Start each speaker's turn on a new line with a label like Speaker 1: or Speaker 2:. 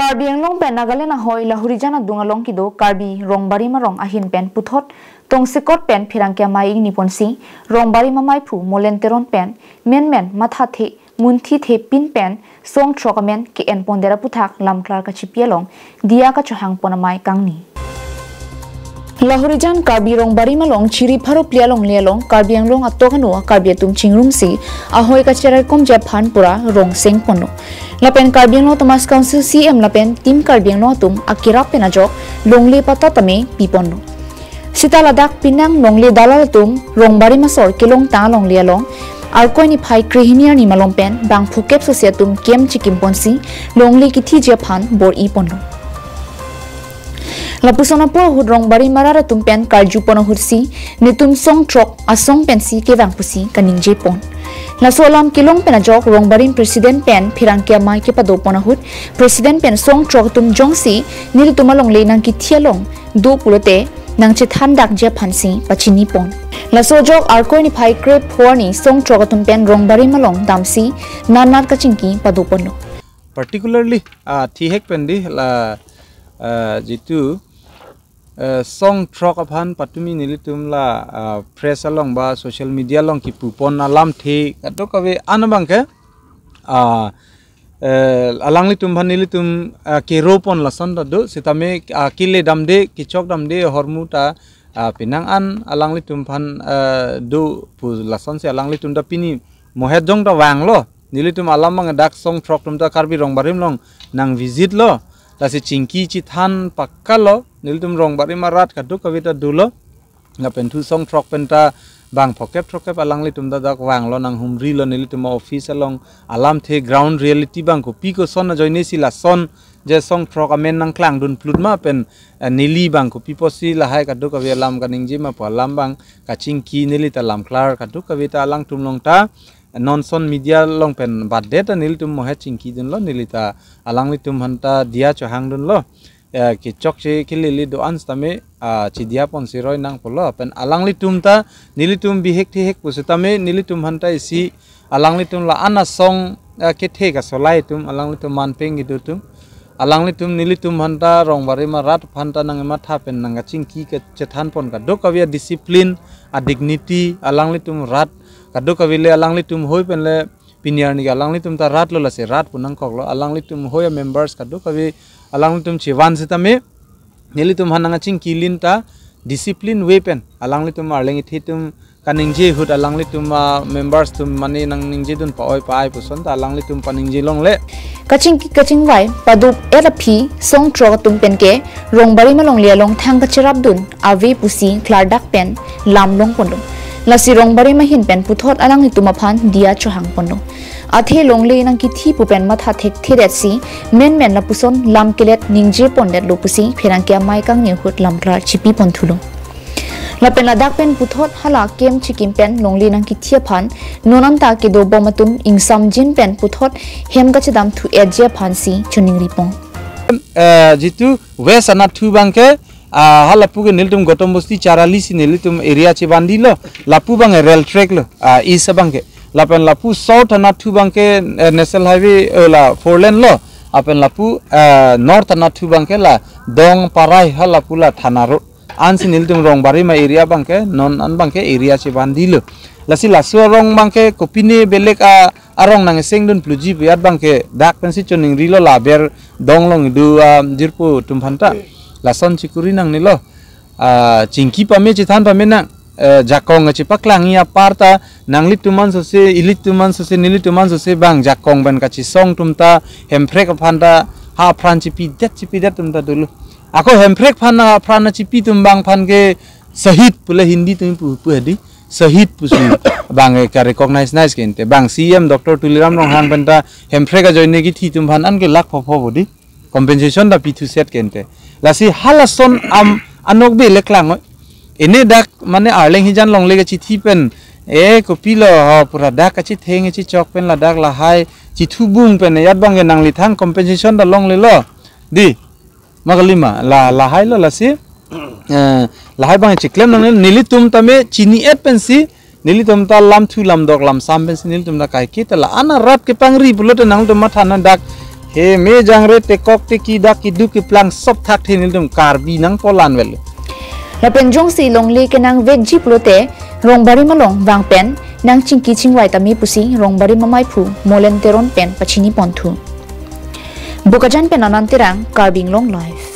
Speaker 1: Karbi ang long pen nagale na hoy lahuri jana dungalong kido Karbi Rongbarim marong ahin pen puthot tong sikot pen phirang kya mai ni ponsi Rongbarim Maiphu Molen Teron pen men matha the munthi the pin pen song trokamen ke en pondera puthak Lamklar kachepi long dia ka chahang ponamai kangni Lahurijan Karbi Rongbarim along chiri pharo plialong lialong Karbi ang long atokanu Karbi atum chingrum si ahoy ka cherar kom japhan pura rong seng pono Lapen Karbi ang lo Thomas Council CM lapen tim Karbi ang lo atum akira penajok longle pata tame pipono Sita ladak pinang longle dalal atum Rongbarim masor kilong ta long lialong Arkoi ni phai krihiniar ni malong pen bang phukep sosiatum kem chikim ponsi longle kithi japhan bor I pono Lapusona po hud Rongbarim marara tumpen karju pono hursi nitum song trok asong pensi ke bang pusi kaning jepon La solam kilong penajok Rongbarim president pen phirang kya mai ke pado pono hud president pen song trok tum jongsi nil tumalong le nang ki thialong do pulote nang che thandak je phansi pachini pon La sojok arkoi ni phai kre phorni song trok tumpen Rongbarim malong damsi nanar kachingki pado pono
Speaker 2: particularly thihek pendi la jitu song trok aphan patumi nilitum la press along ba social media long ki pupon alam the kato kawe anabangke alang litum bhan nilitum ke ropon la sonda do sitame kile damde kichok damde hormuta pinang an alang litum bhan do pu la son se alang litum da pini mohedjong da wang lo nilitum alam mang dak song trok tum da Karbi Rongbarim long nang visit lo Lasi cingki cithan pakalo nilitum Rongbarim marat kaduk kawita dulo ngapen tu song trok penta bang phokep alang litum dadak wang lo nang humri lo nilitum office along alam the ground reality bang ko piko son na joine sila son je song trok amen nang klang dun plutma pen nili bang ko piposi la hai kaduk kawi alam kaning jima po alam bang ka cingki nilita Lamklar kaduk kawita alang tum long ta non son media long pen badde ta nilitum mohe cingki dun lo nilita alang litum hanta dia chahang dun lo ki chok che kilili do ans tame chi dia pon siroi nang polo pen alang litum ta nilitum bihek thek pusitame nilitum hanta isi alang litum la ana song ke thek asolai tum alang litum manpeng gidutum alang litum nilitum hanta Rongbarim rat phanta nang matha pen nang cingki ke chethan pon ka do kawia discipline a dignity alang litum rat kaduk kawile alang litum hoi pen le piniar ni alang litum ta rat lo la se rat punang kok lo alang litum hoya members kaduk kawi alang litum chiwan sitame nilitum hananga cingki lin ta discipline weapon alang litum arlengi thitum kaningje hud alang litum members tum mani nang ningje dun pa oi pa ai puson ta alang litum paningje long le
Speaker 1: kaching wai padup erapi song trok tum pen ke Rongbarim malong lialong thang ka cherap dun ave pusi klardak pen lamlong pondong Lasi Rongbarim mahin pen puthot alang ituma phan dia chahang pono athe longle nang ki thi pupen matha thek thiret si men la puson lam kelet ningje pondet lopusi phirang kya mai kang ni hut Lamklar chipi ponthulo la pen ladak pen puthot hala kem chikim pen longle nang ki thia phan nonan ta ke do bomatum ingsam jin pen puthot hem ga chadam thu edje phan si chuning ripong
Speaker 2: jitu west anat thu bangke halapu ke nilitum gotom bosti charalisi nilitum area che bandilo lapu bang rail track lo isa bangke lapen lapu south anathu bangke national highway la 4 lane lo apen lapu north anathu bangke la dong parai halapu la thanaro ansi nilitum Rongbarim area bangke non an bangke area che bandilo lasi lasu rong bangke kopine belek arong nang sengdun pluji biat bangke dak pensi choning rilo la ber dong long du jirpu tumphanta lason cikuri nang nilo cingki pame cithan pame nang jakong ngaci paklang ia parta nang lituman sose ilituman sose nilituman sose bang jakong ban kaci song tumta hemprek phanda ha pran cipi dat tumta dulu ako hemprek phana prana cipi tumbang phan ke sahid pula hindi tum pu hadi sahid pusi bang ka recognize nice kente bang CM Dr. Tuliram rong hang banta hemprek joine ki thi tum phan an ke lak pho bodi compensation da pitu set kente lasi halason anok be leklang ene dak mane arleng hijan long lega chi thipen kopilo pura dak chi theng chi chok pen la dak la hai chi thubung pen yat bang nang li thang compensation da long le lo di magalima la hai lo lasi la hai bang chi klem nang nilitum tame chini et pen si nilitum ta lam thu lam dok lam sam pen si nilitum da kai ki ta la ana rat ke pangri bulot nang to matha na dak he me jangre te kok te ki dak ki du ki plang sop thak thin dum karbi nang polan wel
Speaker 1: la pen jong si long le ke nang vek ji plote Rongbarim malong wang pen nang chingki chingwai tami pusi Rongbarim Maiphu Molen Teron pen pachini ponthu bukajan pen anantirang karbing long life